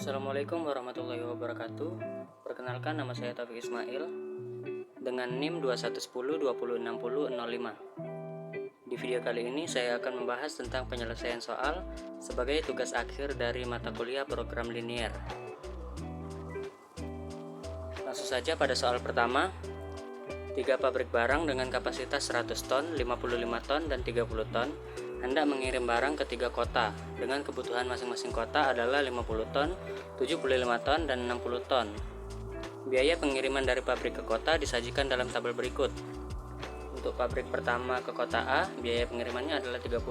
Assalamualaikum warahmatullahi wabarakatuh. Perkenalkan, nama saya Taufik Ismail dengan NIM 2110206005. Di video kali ini saya akan membahas tentang penyelesaian soal sebagai tugas akhir dari mata kuliah program linier. Langsung saja pada soal pertama. 3 pabrik barang dengan kapasitas 100 ton, 55 ton, dan 30 ton hendak mengirim barang ke 3 kota dengan kebutuhan masing-masing kota adalah 50 ton, 75 ton, dan 60 ton. Biaya pengiriman dari pabrik ke kota disajikan dalam tabel berikut. Untuk pabrik pertama ke kota A, biaya pengirimannya adalah 30.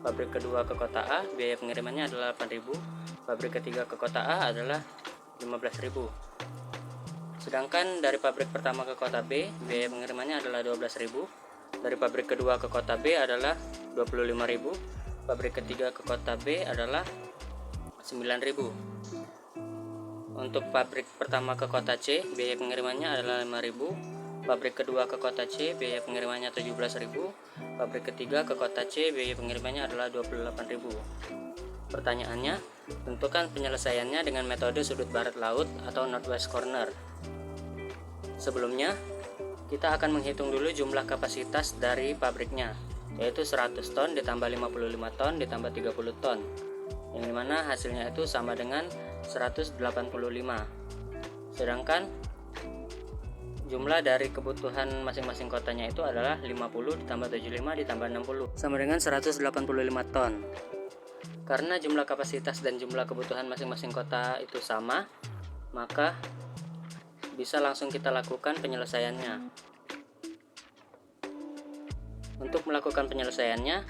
Pabrik kedua ke kota A, biaya pengirimannya adalah 8.000. Pabrik ketiga ke kota A adalah 15.000. Sedangkan dari pabrik pertama ke kota B, biaya pengirimannya adalah 12.000. Dari pabrik kedua ke kota B adalah 25.000. Pabrik ketiga ke kota B adalah 9.000. Untuk pabrik pertama ke kota C, biaya pengirimannya adalah 5.000. Pabrik kedua ke kota C, biaya pengirimannya 17.000. Pabrik ketiga ke kota C, biaya pengirimannya adalah 28.000. Pertanyaannya, tentukan penyelesaiannya dengan metode sudut barat laut atau northwest corner. Sebelumnya, kita akan menghitung dulu jumlah kapasitas dari pabriknya, yaitu 100 ton ditambah 55 ton ditambah 30 ton, yang dimana hasilnya itu sama dengan 185. Sedangkan jumlah dari kebutuhan masing-masing kotanya itu adalah 50 ditambah 75 ditambah 60, sama dengan 185 ton. Karena jumlah kapasitas dan jumlah kebutuhan masing-masing kota itu sama, maka bisa langsung kita lakukan penyelesaiannya. Untuk melakukan penyelesaiannya,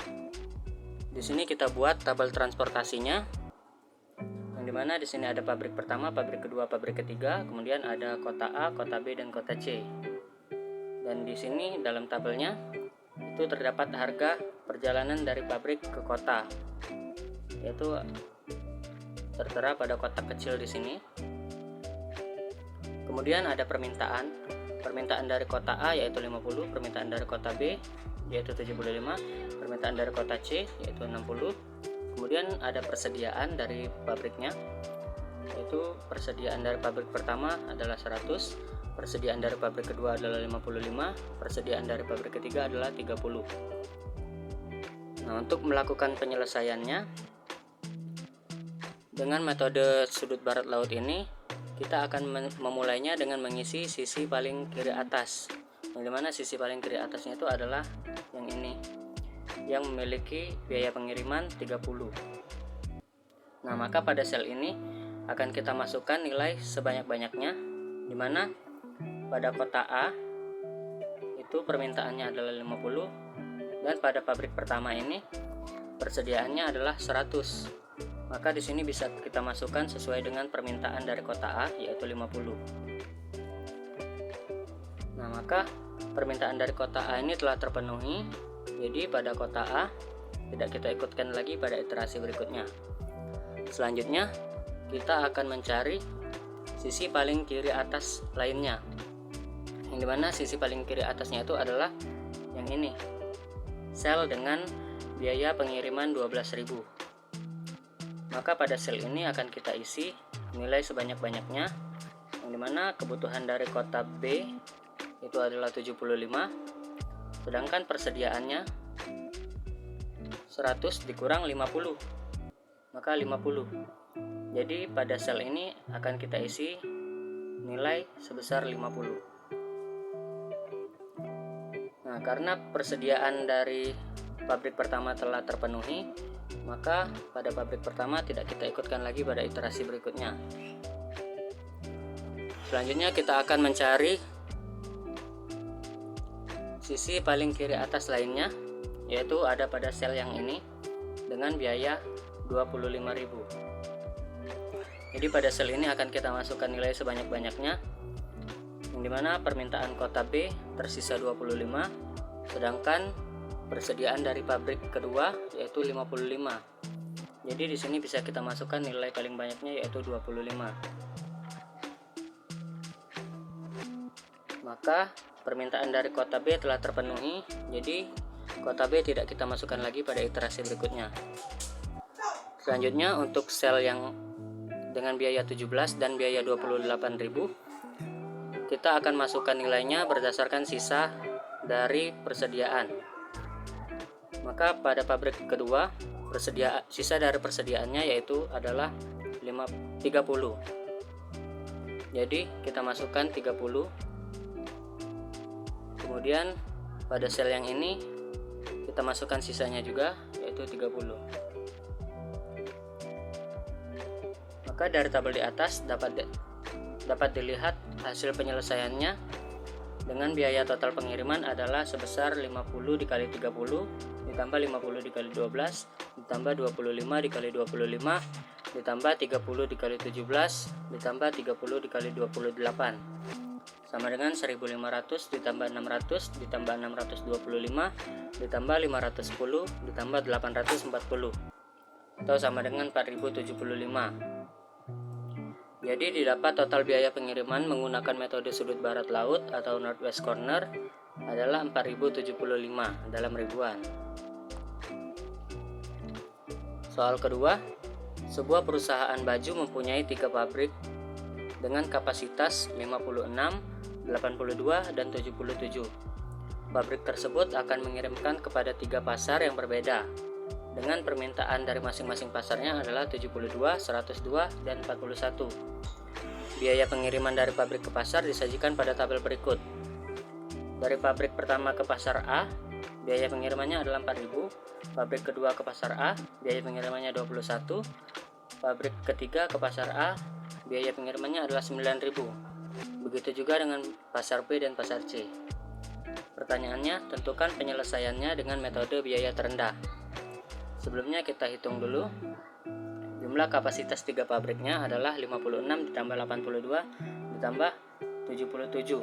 di sini kita buat tabel transportasinya, yang dimana di sini ada pabrik pertama, pabrik kedua, pabrik ketiga, kemudian ada kota A, kota B, dan kota C. Dan di sini dalam tabelnya itu terdapat harga perjalanan dari pabrik ke kota, yaitu tertera pada kotak kecil di sini. Kemudian ada permintaan dari kota A yaitu 50, permintaan dari kota B yaitu 75, permintaan dari kota C yaitu 60. Kemudian ada persediaan dari pabriknya, yaitu persediaan dari pabrik pertama adalah 100, persediaan dari pabrik kedua adalah 55, persediaan dari pabrik ketiga adalah 30. Nah, untuk melakukan penyelesaiannya dengan metode sudut barat laut ini, kita akan memulainya dengan mengisi sisi paling kiri atas, yang dimana sisi paling kiri atasnya itu adalah yang ini, yang memiliki biaya pengiriman 30. Nah, maka pada sel ini akan kita masukkan nilai sebanyak-banyaknya, dimana pada kota A itu permintaannya adalah 50, dan pada pabrik pertama ini persediaannya adalah 100. Maka di sini bisa kita masukkan sesuai dengan permintaan dari kota A yaitu 50. Nah, maka permintaan dari kota A ini telah terpenuhi. Jadi pada kota A tidak kita ikutkan lagi pada iterasi berikutnya. Selanjutnya kita akan mencari sisi paling kiri atas lainnya, yang dimana sisi paling kiri atasnya itu adalah yang ini, sel dengan biaya pengiriman 12.000. Maka pada sel ini akan kita isi nilai sebanyak-banyaknya, yang dimana kebutuhan dari kota B itu adalah 75, sedangkan persediaannya 100 dikurang 50, maka 50. Jadi pada sel ini akan kita isi nilai sebesar 50. Nah, karena persediaan dari pabrik pertama telah terpenuhi, maka pada pabrik pertama tidak kita ikutkan lagi pada iterasi berikutnya. Selanjutnya kita akan mencari sisi paling kiri atas lainnya, yaitu ada pada sel yang ini dengan biaya 25.000. Jadi pada sel ini akan kita masukkan nilai sebanyak-banyaknya, yang dimana permintaan kota B tersisa 25, sedangkan persediaan dari pabrik kedua yaitu 55. Jadi di sini bisa kita masukkan nilai paling banyaknya yaitu 25. Maka permintaan dari kota B telah terpenuhi. Jadi kota B tidak kita masukkan lagi pada iterasi berikutnya. Selanjutnya untuk sel yang dengan biaya 17 dan biaya 28.000. Kita akan masukkan nilainya berdasarkan sisa dari persediaan. Maka pada pabrik kedua, sisa dari persediaannya yaitu adalah 30. Jadi kita masukkan 30. Kemudian pada sel yang ini kita masukkan sisanya juga yaitu 30. Maka dari tabel di atas dapat dilihat hasil penyelesaiannya dengan biaya total pengiriman adalah sebesar 50 dikali 30 ditambah 50 dikali 12 ditambah 25 dikali 25 ditambah 30 dikali 17 ditambah 30 dikali 28 sama dengan 1500 ditambah 600 ditambah 625 ditambah 510 ditambah 840 atau sama dengan 4075. Jadi didapat total biaya pengiriman menggunakan metode sudut barat laut atau northwest corner adalah 4075 dalam ribuan. Soal kedua, sebuah perusahaan baju mempunyai 3 pabrik dengan kapasitas 56, 82, dan 77. Pabrik tersebut akan mengirimkan kepada 3 pasar yang berbeda dengan permintaan dari masing-masing pasarnya adalah 72, 102, dan 41. Biaya pengiriman dari pabrik ke pasar disajikan pada tabel berikut. Dari pabrik pertama ke pasar A, biaya pengirimannya adalah 4.000. Pabrik kedua ke pasar A, biaya pengirimannya 21. Pabrik ketiga ke pasar A, biaya pengirimannya adalah 9.000. Begitu juga dengan pasar B dan pasar C. Pertanyaannya, tentukan penyelesaiannya dengan metode biaya terendah. Sebelumnya kita hitung dulu. Jumlah kapasitas 3 pabriknya adalah 56 ditambah 82 ditambah 77.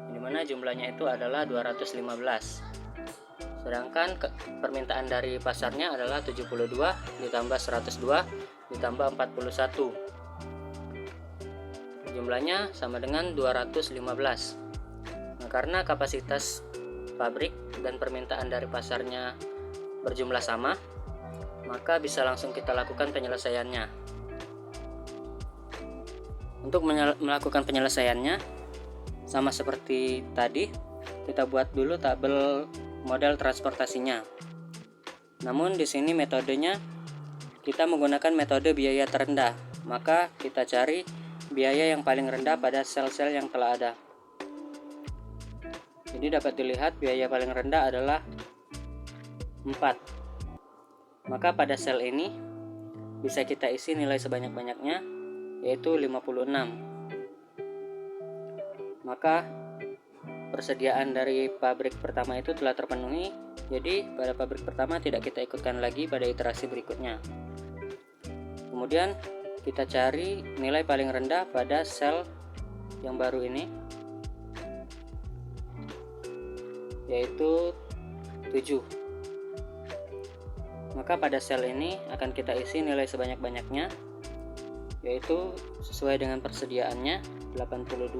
Di mana jumlahnya itu adalah 215. Sedangkan permintaan dari pasarnya adalah 72 ditambah 102 ditambah 41. Jumlahnya sama dengan 215. Nah, karena kapasitas pabrik dan permintaan dari pasarnya berjumlah sama, maka bisa langsung kita lakukan penyelesaiannya. Untuk melakukan penyelesaiannya, sama seperti tadi, kita buat dulu tabel modal transportasinya. Namun di sini metodenya kita menggunakan metode biaya terendah, maka kita cari biaya yang paling rendah pada sel-sel yang telah ada. Jadi dapat dilihat biaya paling rendah adalah 4. Maka pada sel ini bisa kita isi nilai sebanyak-banyaknya yaitu 56. Maka persediaan dari pabrik pertama itu telah terpenuhi. Jadi pada pabrik pertama tidak kita ikutkan lagi pada iterasi berikutnya. Kemudian kita cari nilai paling rendah pada sel yang baru ini yaitu 7. Maka pada sel ini akan kita isi nilai sebanyak-banyaknya yaitu sesuai dengan persediaannya 82.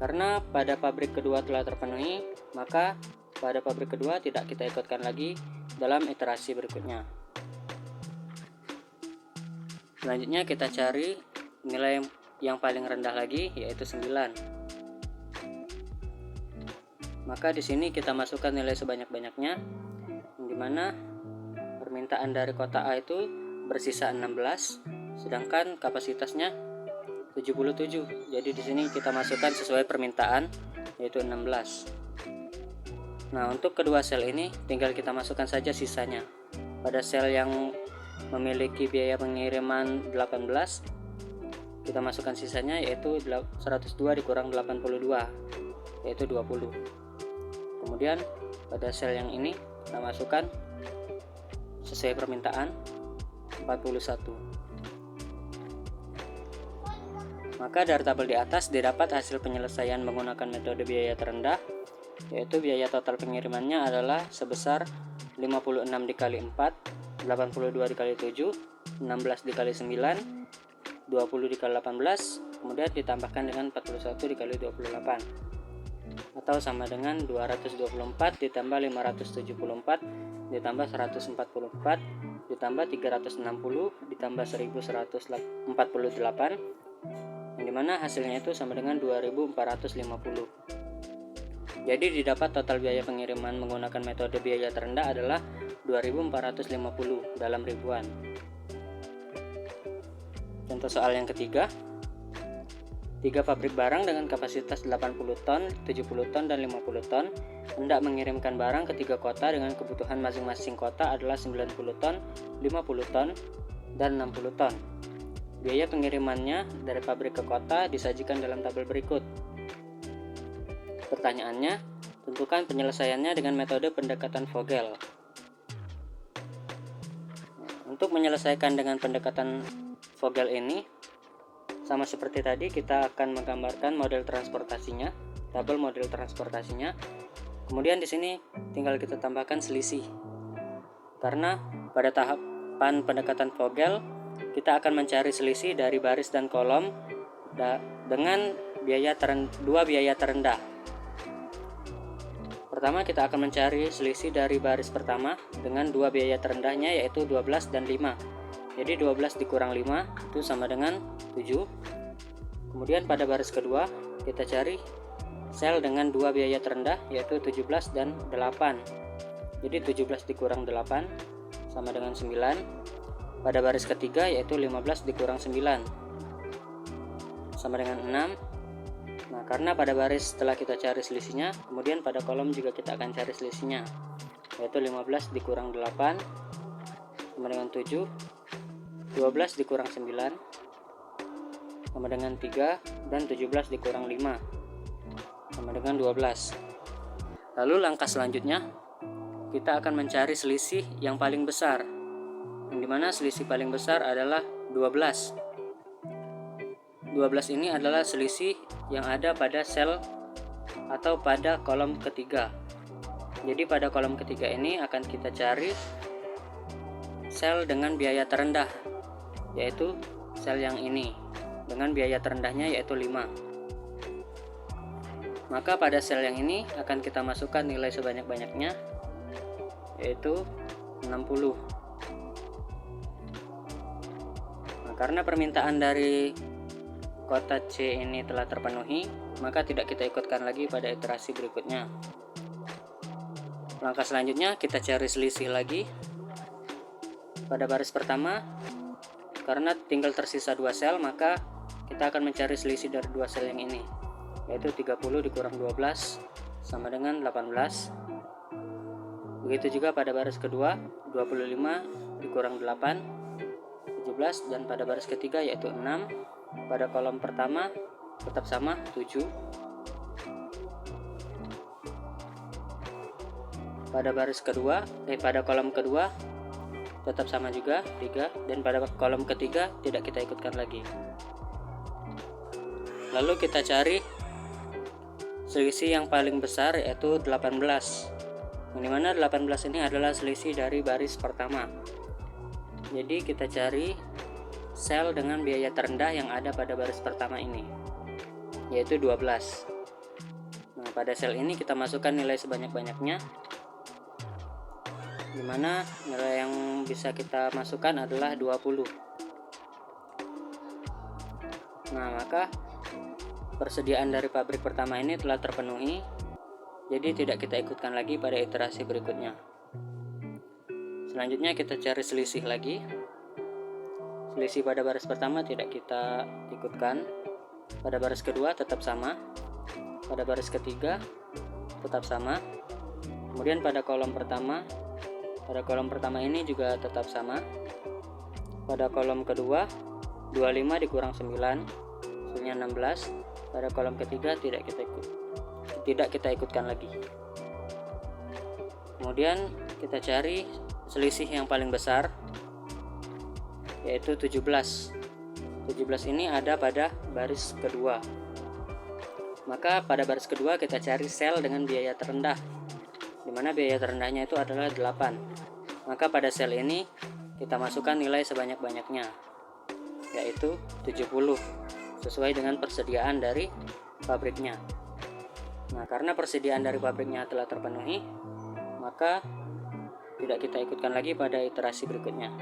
Karena pada pabrik kedua telah terpenuhi, maka pada pabrik kedua tidak kita ikutkan lagi dalam iterasi berikutnya. Selanjutnya kita cari nilai yang paling rendah lagi yaitu 9. Maka di sini kita masukkan nilai sebanyak-banyaknya, di mana permintaan dari kota A itu bersisa 16, sedangkan kapasitasnya 77. Jadi di sini kita masukkan sesuai permintaan yaitu 16. Nah, untuk kedua sel ini tinggal kita masukkan saja sisanya. Pada sel yang memiliki biaya pengiriman 18, kita masukkan sisanya yaitu 102 dikurang 82 yaitu 20. Kemudian pada sel yang ini kita masukkan sesuai permintaan 41. Maka dari tabel di atas didapat hasil penyelesaian menggunakan metode biaya terendah, yaitu biaya total pengirimannya adalah sebesar 56 dikali 4, 82 dikali 7, 16 dikali 9, 20 dikali 18, kemudian ditambahkan dengan 41 dikali 28. Atau sama dengan 224 ditambah 574 ditambah 144 ditambah 360 ditambah 1148, yang dimana hasilnya itu sama dengan 2450. Jadi didapat total biaya pengiriman menggunakan metode biaya terendah adalah 2450 dalam ribuan. Contoh soal yang ketiga, 3 pabrik barang dengan kapasitas 80 ton, 70 ton, dan 50 ton hendak mengirimkan barang ke 3 kota dengan kebutuhan masing-masing kota adalah 90 ton, 50 ton, dan 60 ton. Biaya pengirimannya dari pabrik ke kota disajikan dalam tabel berikut. Pertanyaannya, tentukan penyelesaiannya dengan metode pendekatan Vogel. Untuk menyelesaikan dengan pendekatan Vogel ini, sama seperti tadi, kita akan menggambarkan model transportasinya, tabel model transportasinya. Kemudian di sini tinggal kita tambahkan selisih. Karena pada tahapan pendekatan Vogel, kita akan mencari selisih dari baris dan kolom dengan dua biaya terendah. Pertama, kita akan mencari selisih dari baris pertama dengan dua biaya terendahnya, yaitu 12 dan 5. Jadi 12 dikurang 5 itu sama dengan 7. Kemudian pada baris kedua kita cari sel dengan dua biaya terendah, yaitu 17 dan 8. Jadi 17 dikurang 8 sama dengan 9. Pada baris ketiga yaitu 15 dikurang 9 sama dengan 6. Nah, karena pada baris setelah kita cari selisihnya, kemudian pada kolom juga kita akan cari selisihnya, yaitu 15 dikurang 8 sama dengan 7. 12 dikurang 9 sama dengan 3, dan 17 dikurang 5 sama dengan 12. Lalu langkah selanjutnya kita akan mencari selisih yang paling besar, yang dimana selisih paling besar adalah 12. 12 ini adalah selisih yang ada pada sel atau pada kolom ketiga. Jadi pada kolom ketiga ini akan kita cari sel dengan biaya terendah, yaitu sel yang ini dengan biaya terendahnya yaitu 5. Maka pada sel yang ini akan kita masukkan nilai sebanyak-banyaknya, yaitu 60. Nah, karena permintaan dari kota C ini telah terpenuhi, maka tidak kita ikutkan lagi pada iterasi berikutnya. Langkah selanjutnya kita cari selisih lagi. Pada baris pertama, karena tinggal tersisa 2 sel, maka kita akan mencari selisih dari 2 sel yang ini, yaitu 30 dikurang 12 sama dengan 18. Begitu juga pada baris kedua, 25 dikurang 8, 17, dan pada baris ketiga yaitu 6. Pada kolom pertama tetap sama 7. Pada baris kedua, pada kolom kedua tetap sama juga 3, dan pada kolom ketiga tidak kita ikutkan lagi. Lalu kita cari selisih yang paling besar, yaitu 18. Yang dimana 18 ini adalah selisih dari baris pertama. Jadi kita cari sel dengan biaya terendah yang ada pada baris pertama ini, yaitu 12. Nah, pada sel ini kita masukkan nilai sebanyak-banyaknya, dimana nilai yang bisa kita masukkan adalah 20. Nah, maka persediaan dari pabrik pertama ini telah terpenuhi, jadi tidak kita ikutkan lagi pada iterasi berikutnya. Selanjutnya kita cari selisih lagi. Selisih pada baris pertama tidak kita ikutkan. Pada baris kedua tetap sama. Pada baris ketiga tetap sama. Kemudian pada kolom pertama ini juga tetap sama. Pada kolom kedua 25 dikurang 9 hasilnya 16. Pada kolom ketiga tidak kita ikutkan lagi. Kemudian kita cari selisih yang paling besar, yaitu 17. 17 ini ada pada baris kedua. Maka pada baris kedua kita cari sel dengan biaya terendah, dimana biaya terendahnya itu adalah 8. Maka pada sel ini kita masukkan nilai sebanyak-banyaknya, yaitu 70, sesuai dengan persediaan dari pabriknya. Nah, karena persediaan dari pabriknya telah terpenuhi, maka tidak kita ikutkan lagi pada iterasi berikutnya.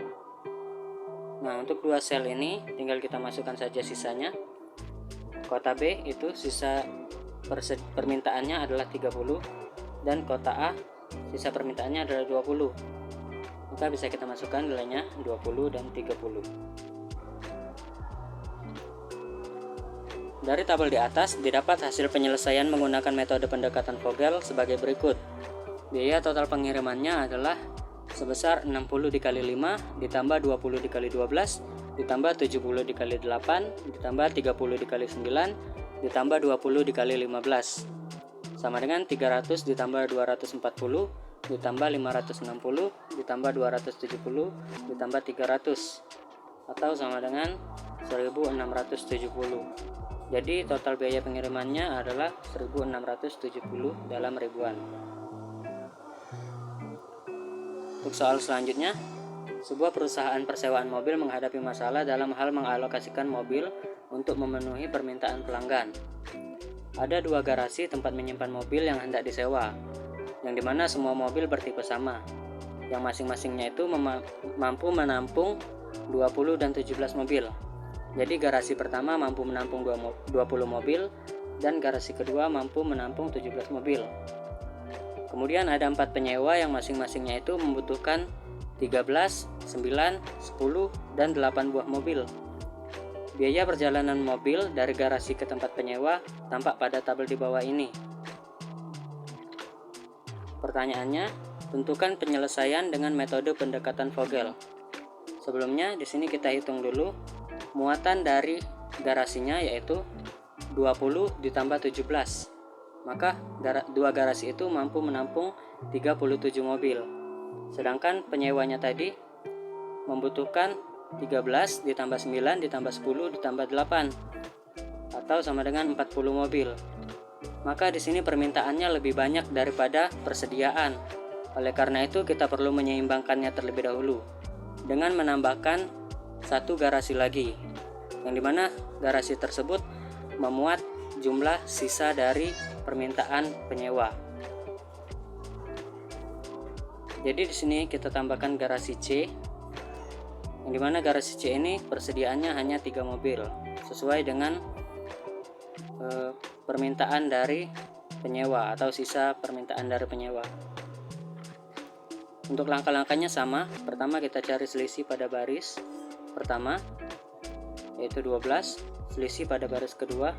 Nah, untuk dua sel ini tinggal kita masukkan saja sisanya. Kota B itu sisa permintaannya adalah 30 dan kota A sisa permintaannya adalah 20. Maka bisa kita masukkan nilainya 20 dan 30. Dari tabel di atas didapat hasil penyelesaian menggunakan metode pendekatan Vogel sebagai berikut. Biaya total pengirimannya adalah sebesar 60 dikali 5 ditambah 20 dikali 12 ditambah 70 dikali 8 ditambah 30 dikali 9 ditambah 20 dikali 15 sama dengan 300 ditambah 240 ditambah 560 ditambah 270 ditambah 300 atau sama dengan 1670. Jadi total biaya pengirimannya adalah 1670 dalam ribuan. Untuk soal selanjutnya, sebuah perusahaan persewaan mobil menghadapi masalah dalam hal mengalokasikan mobil untuk memenuhi permintaan pelanggan. Ada dua garasi tempat menyimpan mobil yang hendak disewa, yang dimana semua mobil bertipe sama, yang masing-masingnya itu mampu menampung 20 dan 17 mobil. Jadi garasi pertama mampu menampung 20 mobil dan garasi kedua mampu menampung 17 mobil. Kemudian ada 4 penyewa yang masing-masingnya itu membutuhkan 13, 9, 10, dan 8 buah mobil. Biaya perjalanan mobil dari garasi ke tempat penyewa tampak pada tabel di bawah ini. Pertanyaannya, tentukan penyelesaian dengan metode pendekatan Vogel. Sebelumnya di sini kita hitung dulu muatan dari garasinya, yaitu 20 ditambah 17. Maka dua garasi itu mampu menampung 37 mobil. Sedangkan penyewanya tadi membutuhkan 13 ditambah 9 ditambah 10 ditambah 8 atau sama dengan 40 mobil. Maka di sini permintaannya lebih banyak daripada persediaan. Oleh karena itu kita perlu menyeimbangkannya terlebih dahulu dengan menambahkan satu garasi lagi, yang dimana garasi tersebut memuat jumlah sisa dari permintaan penyewa. Jadi di sini kita tambahkan garasi C, yang dimana garasi C ini persediaannya hanya 3 mobil sesuai dengan permintaan dari penyewa atau sisa permintaan dari penyewa. Untuk langkah-langkahnya sama. Pertama kita cari selisih pada baris pertama, yaitu 12. Selisih pada baris kedua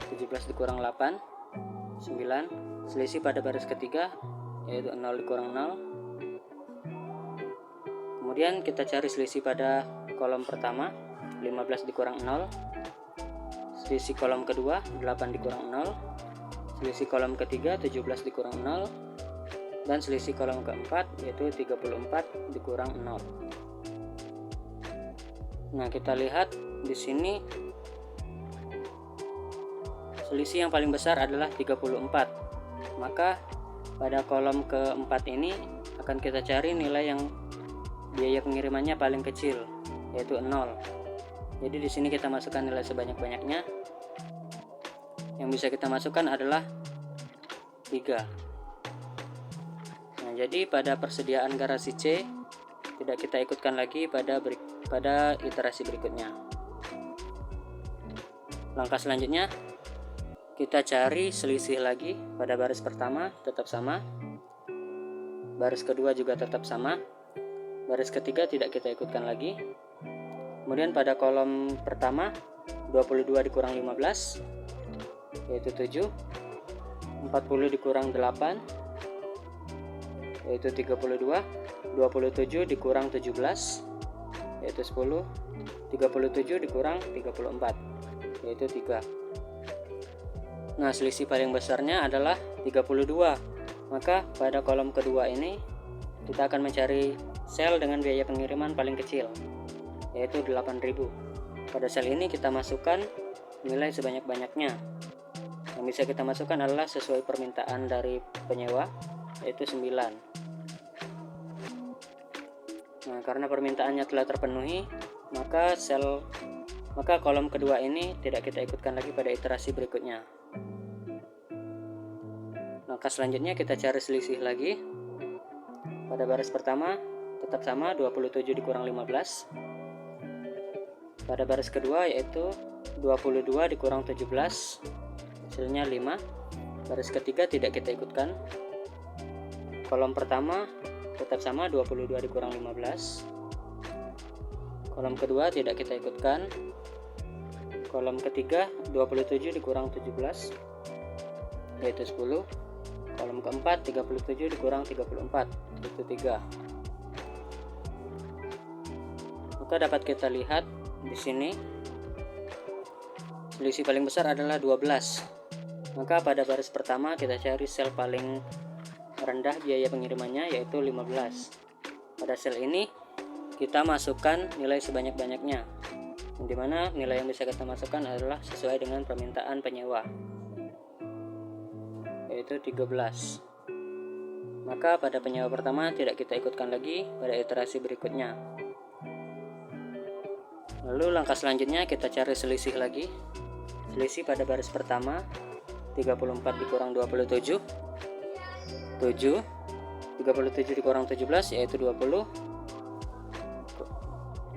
17 dikurang 8 9. Selisih pada baris ketiga yaitu 0 dikurang 0. Kemudian kita cari selisih pada kolom pertama 15 dikurang 0. Selisih kolom kedua 8 dikurang 0. Selisih kolom ketiga 17 dikurang 0. Dan selisih kolom keempat yaitu 34 dikurang 0. Nah, kita lihat di sini selisih yang paling besar adalah 34. Maka pada kolom keempat ini akan kita cari nilai yang biaya pengirimannya paling kecil, yaitu 0. Jadi di sini kita masukkan nilai sebanyak-banyaknya. Yang bisa kita masukkan adalah 3. Nah, jadi pada persediaan garasi C tidak kita ikutkan lagi pada iterasi berikutnya. Langkah selanjutnya kita cari selisih lagi pada baris pertama tetap sama, baris kedua juga tetap sama, baris ketiga tidak kita ikutkan lagi. Kemudian pada kolom pertama 22 dikurang 15 yaitu 7, 40 dikurang 8 yaitu 32, 27 dikurang 17 yaitu 10, 37 dikurang 34 yaitu 3. Nah, selisih paling besarnya adalah 32. Maka pada kolom kedua ini kita akan mencari sel dengan biaya pengiriman paling kecil, yaitu 8.000. Pada sel ini kita masukkan nilai sebanyak-banyaknya. Yang bisa kita masukkan adalah sesuai permintaan dari penyewa, yaitu 9. Nah, karena permintaannya telah terpenuhi, maka kolom kedua ini tidak kita ikutkan lagi pada iterasi berikutnya. Langkah selanjutnya kita cari selisih lagi Pada baris pertama tetap sama, 27 dikurang 15. Pada baris kedua yaitu 22 dikurang 17, hasilnya 5. Baris ketiga tidak kita ikutkan. Kolom pertama tetap sama, 22 dikurang 15. Kolom kedua tidak kita ikutkan. Kolom ketiga 27 dikurang 17 yaitu 10. Kolom keempat 37 dikurang 34 yaitu 3. Maka dapat kita lihat di sini selisih paling besar adalah 12. Maka pada baris pertama kita cari sel paling rendah biaya pengirimannya yaitu 15. Pada sel ini kita masukkan nilai sebanyak-banyaknya, dimana nilai yang bisa kita masukkan adalah sesuai dengan permintaan penyewa yaitu 13. Maka pada penyewa pertama tidak kita ikutkan lagi pada iterasi berikutnya. Lalu langkah selanjutnya kita cari selisih lagi. Selisih pada baris pertama 34 dikurang 27 7. 37 dikurang 17 yaitu 20.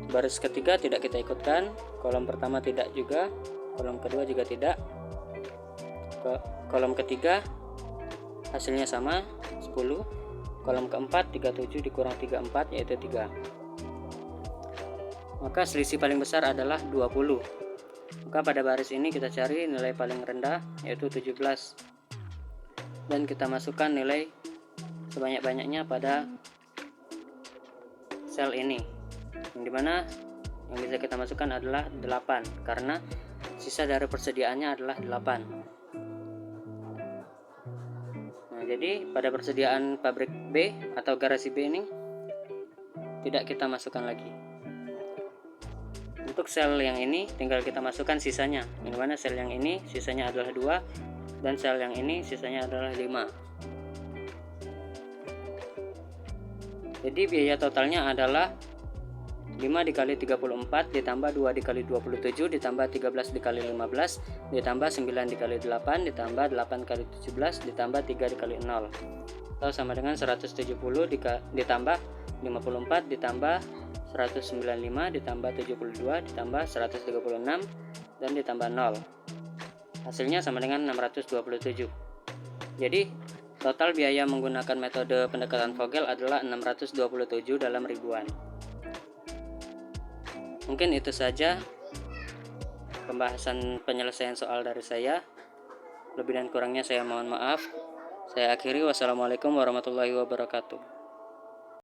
Baris ketiga tidak kita ikutkan. Kolom pertama tidak juga. Kolom kedua juga tidak. Kolom ketiga hasilnya sama, 10. Kolom keempat 37 dikurang 34 yaitu 3. Maka selisih paling besar adalah 20. Maka pada baris ini kita cari nilai paling rendah yaitu 17. Dan kita masukkan nilai sebanyak-banyaknya pada sel ini. Yang dimana yang bisa kita masukkan adalah 8 karena sisa dari persediaannya adalah 8. Nah, jadi pada persediaan pabrik B atau garasi B ini tidak kita masukkan lagi. Untuk sel yang ini tinggal kita masukkan sisanya, yang dimana sel yang ini sisanya adalah 2 dan sel yang ini sisanya adalah 5. Jadi biaya totalnya adalah 5 dikali 34 ditambah 2 dikali 27 ditambah 13 dikali 15 ditambah 9 dikali 8 ditambah 8 kali 17 ditambah 3 dikali 0 atau sama dengan 170 ditambah 54 ditambah 195 ditambah 72 ditambah 136 dan ditambah 0. Hasilnya sama dengan 627. Jadi total biaya menggunakan metode pendekatan Vogel adalah 627 dalam ribuan. Mungkin itu saja pembahasan penyelesaian soal dari saya. Lebih dan kurangnya saya mohon maaf. Saya akhiri. Wassalamualaikum warahmatullahi wabarakatuh.